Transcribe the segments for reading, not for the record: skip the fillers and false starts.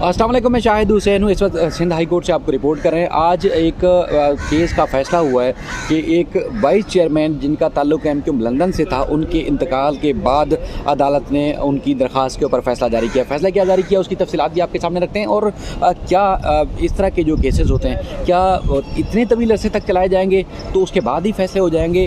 अस्सलाम वालेकुम, मैं शाहिद हुसैन हूँ। इस वक्त सिंध हाई कोर्ट से आपको रिपोर्ट कर रहे हैं। आज एक केस का फ़ैसला हुआ है कि एक वाइस चेयरमैन जिनका ताल्लुक़ एमक्यूएम लंदन से था, उनके इंतकाल के बाद अदालत ने उनकी दरख्वास्त के ऊपर फ़ैसला जारी किया। फ़ैसला क्या जारी किया, उसकी तफसीलात भी आपके सामने रखते हैं। और क्या इस तरह के जो केसेस होते हैं, क्या इतने तवील अरसे तक चलाए जाएंगे तो उसके बाद ही फ़ैसले हो जाएंगे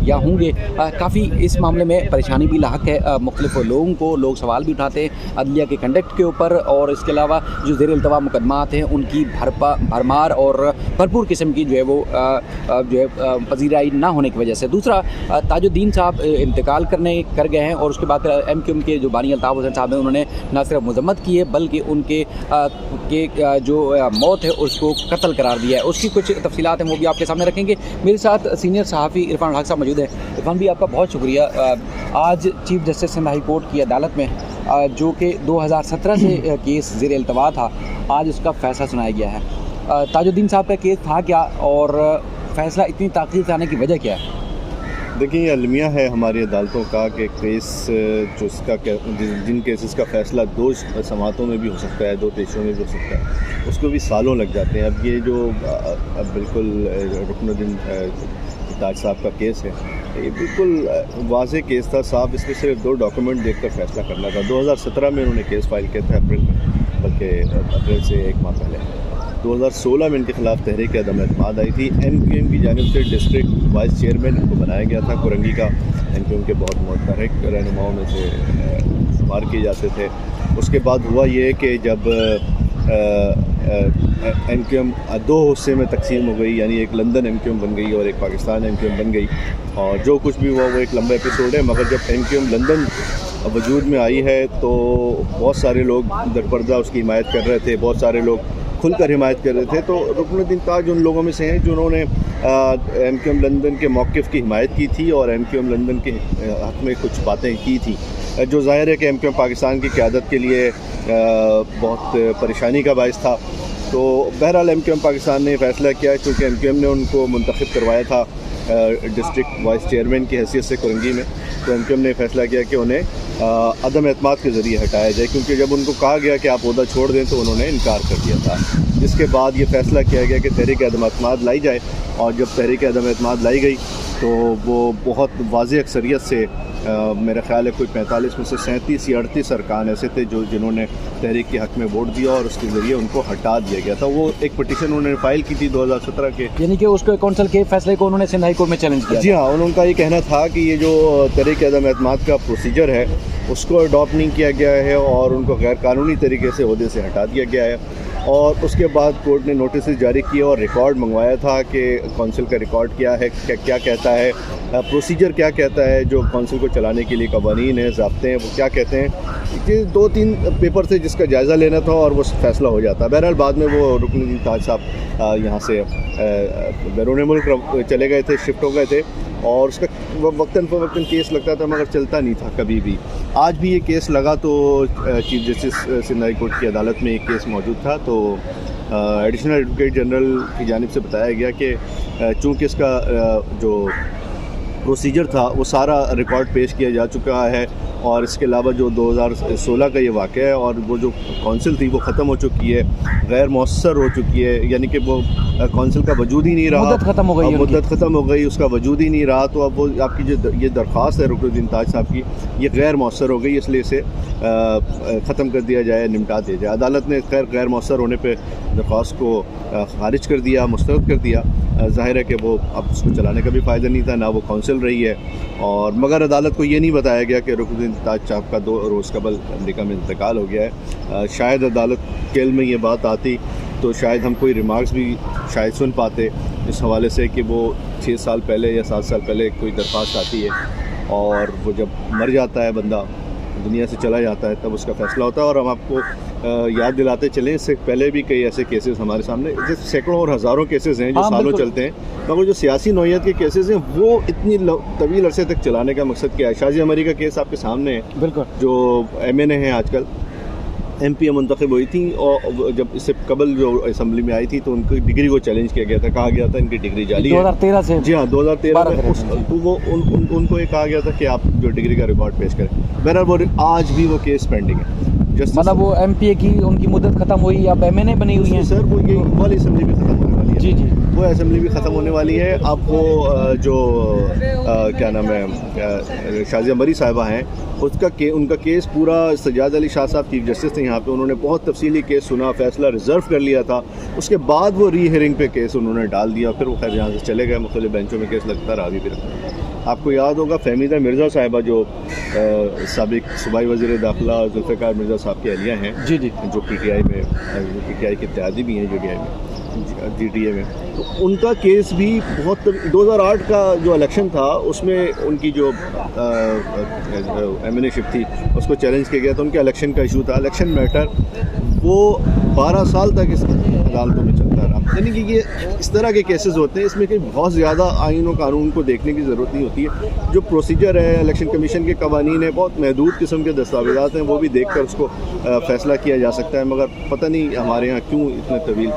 या होंगे? काफ़ी इस मामले में परेशानी भी लाक है। मुख्तलिफ लोगों को लोग सवाल भी उठाते हैं अदलिया के कंडक्ट के ऊपर, और इसके अलावा जो ज़ेर इल्तवा मुकदमात हैं उनकी भरमार और भरपूर किस्म की जो है वो पजीराई ना होने की वजह से। दूसरा, ताजुद्दीन साहब इंतकाल कर गए हैं, और उसके बाद एमक्यूएम के जो बानी अल्ताफ़ हुसैन साहब हैं उन्होंने न सिर्फ मजम्मत की है बल्कि उनके जो मौत है उसको कत्ल करार दिया है। उसकी कुछ तफसीलात हैं वो भी आपके सामने रखेंगे। मेरे साथ सीनियर सहाफ़ी इरफान हक साहब मौजूद हैं। इरफान भी आपका बहुत शुक्रिया। आज chief justice Sindh high court की अदालत में जो कि 2017 से केस ज़ेर इल्तवा था, आज उसका फ़ैसला सुनाया गया है। ताजुद्दीन साहब का केस था क्या, और फ़ैसला इतनी ताख़ीर से आने की वजह क्या है? देखिए, ये अलमिया है हमारी अदालतों का कि केस जो इसका जिन केसेस का फ़ैसला 2 समातों में भी हो सकता है, 2 पेशों में भी हो सकता है, उसको भी सालों लग जाते हैं। अब ये जो अब बिल्कुल रुकनुद्दीन ताज साहब का केस है, ये बिल्कुल वाज़ेह केस था साहब। इसमें सिर्फ 2 डॉक्यूमेंट देखकर फ़ैसला करना था। 2017 में उन्होंने केस फाइल किया था, अप्रैल में, बल्कि अप्रैल से 1 माह पहले। 2016 में इनके ख़िलाफ़ तहरीक अदम एतमाद आई थी। एमक्यूएम की जानिब से डिस्ट्रिक्ट वाइस चेयरमैन इनको बनाया गया था। कुरंगी का एमक्यूएम के बहुत मुतहरिक रहनुमाओं में से शुमार किए जाते थे। उसके बाद हुआ ये कि जब एमक्यूएम 2 हिस्से में तकसीम हो गई, यानी एक लंदन एमक्यूएम बन गई और एक पाकिस्तान एमक्यूएम बन गई, और जो कुछ भी हुआ वो एक लंबा एपिसोड है। मगर जब एमक्यूएम लंदन वजूद में आई है तो बहुत सारे लोग दरपर्दा उसकी हिमायत कर रहे थे, बहुत सारे लोग खुलकर हिमायत कर रहे थे। तो रुकनुद्दीन ताज उन लोगों में से हैं जिन्होंने एमक्यूएम लंदन के मौक़िफ़ की हिमायत की थी और एमक्यूएम लंदन के हक़ में कुछ बातें की थी, जो ज़ाहिर है कि एमक्यूएम पाकिस्तान की क़यादत के लिए बहुत परेशानी का बाइस था। तो बहरहाल एमक्यूएम पाकिस्तान ने फ़ैसला किया, चूँकि एमक्यूएम ने उनको मुंतखब करवाया था डिस्ट्रिक्ट वाइस चेयरमैन की हैसियत से कुरंगी में, तो एमक्यूएम ने फ़ैसला किया कि उन्हें अदम एतमाद के ज़रिए हटाया जाए, क्योंकि जब उनको कहा गया कि आप ओहदा छोड़ दें तो उन्होंने इनकार कर दिया था। जिसके बाद ये फ़ैसला किया गया कि तहरीक अदम एतमाद लाई जाए, और जब तहरीक अदम एतमाद लाई गई तो वो बहुत वाज़ेह अक्सरियत से मेरा ख़्याल है कोई 45 में से 37 या 38 अरकान ऐसे थे जिन्होंने तहरीक के हक़ में वोट दिया, और उसके ज़रिए उनको हटा दिया गया था। वो एक पटिशन उन्होंने फ़ाइल की थी 2017 के, यानी कि उसको कौंसिल के फ़ैसले को उन्होंने सिंध हाई कोर्ट में चैलेंज किया। जी हाँ, उनका ये कहना था कि ये जो तहरीक अदम एतमाद का प्रोसीजर है उसको अडॉप्ट नहीं किया गया है और उनको गैर कानूनी तरीके से ओहदे से हटा दिया गया है। और उसके बाद कोर्ट ने नोटिस जारी किए और रिकॉर्ड मंगवाया था कि कौंसिल का रिकॉर्ड क्या है, क्या कहता है, प्रोसीजर क्या कहता है, जो कौंसिल को चलाने के लिए कवानीन हैं, ज़ाब्ते हैं, वो क्या कहते हैं। ये 2-3 पेपर थे जिसका जायज़ा लेना था और वो फ़ैसला हो जाता। बहरहाल बाद में वो रुकनुद्दीन ताज साहब यहाँ से बैरून मुल्क चले गए थे, शिफ्ट हो गए थे, और उसका वक्तन फ़वक्तन केस लगता था मगर चलता नहीं था कभी भी। आज भी ये केस लगा तो chief justice Sindh high court की अदालत में एक केस मौजूद था, तो एडिशनल एडवोकेट जनरल की जानिब से बताया गया कि चूँकि इसका जो प्रोसीजर था वो सारा रिकॉर्ड पेश किया जा चुका है, और इसके अलावा जो 2016 का ये वाक़या है और वो जो कौंसिल थी वो ख़त्म हो चुकी है, गैर मौसर हो चुकी है, यानी कि वो कौंसिल का वजूद ही नहीं रहा, मुद्दत ख़त्म हो गई, उसका वजूद ही नहीं रहा। तो अब वो आपकी जो ये दरख्वास्त है रुकनुद्दीन ताज साहब की, ये गैर मौसर हो गई, इसलिए इसे ख़त्म कर दिया जाए, निपटा दिया जाए। अदालत ने गैर मौसर होने पर दरख्वास्त को खारिज कर दिया, मुस्तरद कर दिया। ज़ाहिर है कि वो अब उसको चलाने का भी फ़ायदा नहीं था, ना वो कौंसिल रही है। और मगर अदालत को ये नहीं बताया गया कि रुकनुद्दीन ताज साहब का 2 रोज़ कबल अमेरिका में इंतकाल हो गया है। शायद अदालत के इल्म में ये बात आती तो शायद हम कोई रिमार्क्स भी शायद सुन पाते इस हवाले से कि वो 6 साल पहले या 7 साल पहले कोई दरख्वास्त आती है और वो जब मर जाता है बंदा, दुनिया से चला जाता है, तब उसका फ़ैसला होता है। और हम आपको याद दिलाते चलें, इससे पहले भी कई ऐसे केसेस हमारे सामने, जैसे सैकड़ों और हज़ारों केसेस हैं जो सालों चलते हैं, मगर जो सियासी नौइयत के केसेस हैं वो इतनी तवील अरसे तक चलाने का मकसद क्या है? शाजी अमरी का केस आपके सामने है, बिल्कुल, जो MNA हैं आजकल, MP मुंतखब हुई थी, और जब इससे कबल जो असम्बली में आई थी तो उनकी डिग्री को चैलेंज किया गया था, कहा गया था इनकी डिग्री जाली है। 2013 से, जी हाँ, 2013 में जी। तो वो उनको ये कहा गया था कि आप जो डिग्री का रिकॉर्ड पेश करें। बहरहाल वो आज भी वो केस पेंडिंग है। मतलब वो MPA की उनकी मुद्दत खत्म हुई, अब MNA बनी हुई है सर, वो ये वाली असम्बली भी ख़त्म होने वाली है। जी जी, वो असम्बली भी ख़त्म होने वाली है। अब वो जो क्या नाम है, शाजिया मरी साहिबा हैं, उनका केस पूरा, सज्जाद अली शाह साहब चीफ जस्टिस थे यहाँ पे, उन्होंने बहुत तफसीली केस सुना, फैसला रिजर्व कर लिया था। उसके बाद वो री हियरिंग पे केस उन्होंने डाल दिया, फिर वो खैर यहाँ से चले गए, मुख्तलिफ बेंचों में केस लगता रहा, अभी भी रखा। आपको याद होगा फहमीदा मिर्ज़ा साहिबा जो साबिक सूबाई वज़ीर दाखिला जुल्फ़िकार मिर्ज़ा साहब की अहलिया हैं, जी जी, जो PTI के इत्तेहादी भी हैं, JDI में, GTA में, तो उनका केस भी बहुत 2008 का जो इलेक्शन था उसमें उनकी जो एमएनएशिप थी उसको चैलेंज किया गया था। उनके इलेक्शन का इशू था, इलेक्शन मैटर, वो 12 साल तक इस अदालतों में चलता रहा। यानी कि ये इस तरह के केसेस होते हैं, इसमें कि बहुत ज़्यादा आइन और कानून को देखने की ज़रूरत नहीं होती है। जो प्रोसीजर है, इलेक्शन कमीशन के कवानीन है, बहुत महदूद किस्म के दस्तावेज़ात हैं, वो भी देख कर उसको फ़ैसला किया जा सकता है। मगर पता नहीं हमारे यहाँ क्यों इतने तवील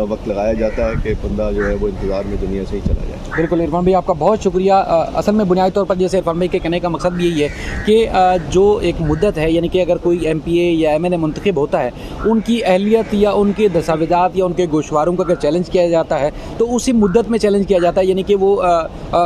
वक्त लगाया जाता है कि बंदा जो है वो इंतज़ार में दुनिया से ही चला जाए। बिल्कुल इरफान भाई, आपका बहुत शुक्रिया। असल में बुनियादी तौर पर जैसे इरफान भाई के कहने का मकसद भी यही है कि जो एक मुद्दत है, यानी कि अगर कोई MPA या MNA मुंतखब होता है, उनकी अहलियत या उनके दस्तावेज़ात या उनके गोशवारों का अगर चैलेंज किया जाता है तो उसी मुद्दत में चैलेंज किया जाता है। यानी कि वो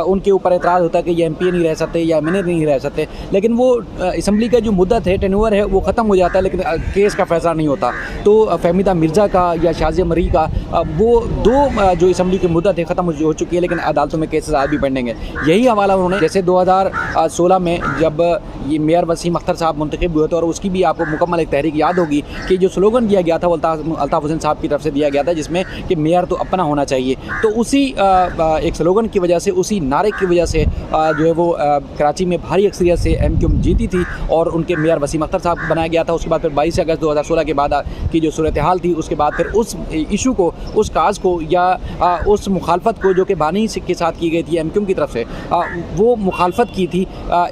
उनके ऊपर एतराज़ होता है कि ये MPA नहीं रह सकते या MNA नहीं रह सकते, लेकिन वो असम्बली का जो मुद्दत है, टेन्योर है, वो ख़त्म हो जाता है, लेकिन केस का फैसला नहीं होता। तो फहमीदा मिर्ज़ा का या शाजिया मरी का वो दो जो असम्बली की मुद्दत है ख़त्म हो चुकी है, लेकिन अदालतों में केसेस आज भी पेंडिंग है। यही हवाला उन्होंने जैसे 2016 में जब ये मेयर वसीम अख्तर साहब मुंतखब हुए थे, और उसकी भी आपको मुकम्मल एक तहरीक याद होगी कि जो स्लोगन दिया गया था वो अल्ताफ़ हुसैन साहब की तरफ से दिया गया था, जिसमें कि मेयर तो अपना होना चाहिए। तो उसी एक स्लोगन की वजह से, उसी नारे की वजह से जो है वो कराची में भारी अक्सरियत से MQ जीती थी और उनके मेयर वसीम अख्तर साहब बनाया गया था। उसके बाद फिर 22 अगस्त 2016 के बाद की जो सूरत हाल थी, उसके बाद फिर उस इशू को, उस काज को या उस मुखालफत को जो कि बानी के साथ की गई थी MQ की तरफ से, वो मुखालफत की थी,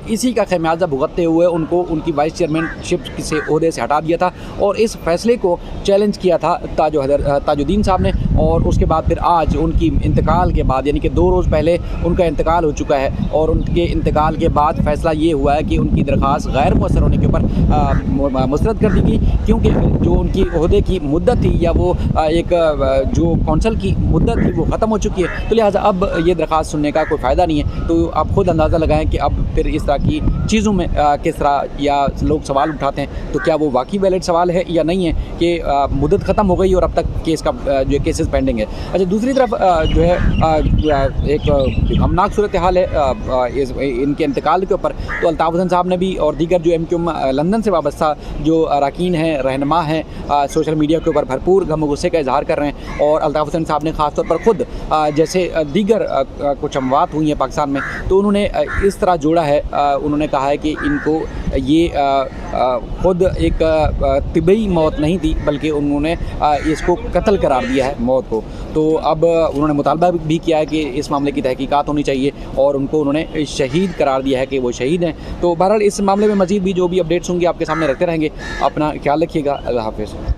इसी का खमियाजा भुगतते हुए उनको उनकी वाइस चेयरमैनशिप से ओहदे से हटा दिया था और इस फैसले को चैलेंज किया था ताजुद्दीन साहब ने। और उसके बाद फिर आज उनकी इंतकाल के बाद, यानी कि 2 रोज़ पहले उनका इंतकाल हो चुका है, और उनके इंतकाल के बाद फ़ैसला ये हुआ है कि उनकी दरख्वास्त गैर मुअस्सर होने के ऊपर मुस्तरद कर दी गई, क्योंकि जो उनकी ओहदे की मुद्दत थी या वो एक जो कौंसल की मुद्दत थी वो ख़त्म हो चुकी है। तो लिहाजा अब ये दरख्वास्त सुनने का कोई फ़ायदा नहीं है। तो आप खुद अंदाज़ा लगाएं कि अब फिर इस तरह की चीज़ों में किस तरह या लोग सवाल उठाते हैं, तो क्या वो वाकई वैलिड सवाल है या नहीं है कि मुद्दत ख़त्म हो गई और अब तक केस का जो केसेस पेंडिंग है। अच्छा, दूसरी तरफ जो है एक गमनाक सूरत हाल है इनके इंतकाल के ऊपर। तो अल्ताफ़ हुसैन साहब ने भी और दीगर जो MQ लंदन से वाबस्ता जो अरकान हैं, रहनुमा हैं, सोशल मीडिया के ऊपर भरपूर गम गुस्से का इजहार कर रहे हैं। और अल्ताफ़ हुसैन साहब ने ख़ास तौर पर ख़ुद जैसे दीगर कुछ अमवात हुई हैं पाकिस्तान में, तो उन्होंने इस तरह जोड़ा है, उन्होंने कहा है कि इनको ये ख़ुद एक तिबई मौत नहीं थी, बल्कि उन्होंने इसको कत्ल करार दिया है, मौत को। तो अब उन्होंने मुतालबा भी किया है कि इस मामले की तहकीकात होनी चाहिए और उनको उन्होंने शहीद करार दिया है कि वो शहीद हैं। तो बहरहाल इस मामले में मज़ीद भी जो भी अपडेट्स होंगी आपके सामने रखते रहेंगे। अपना ख्याल रखिएगा। अल्लाह हाफ़िज़।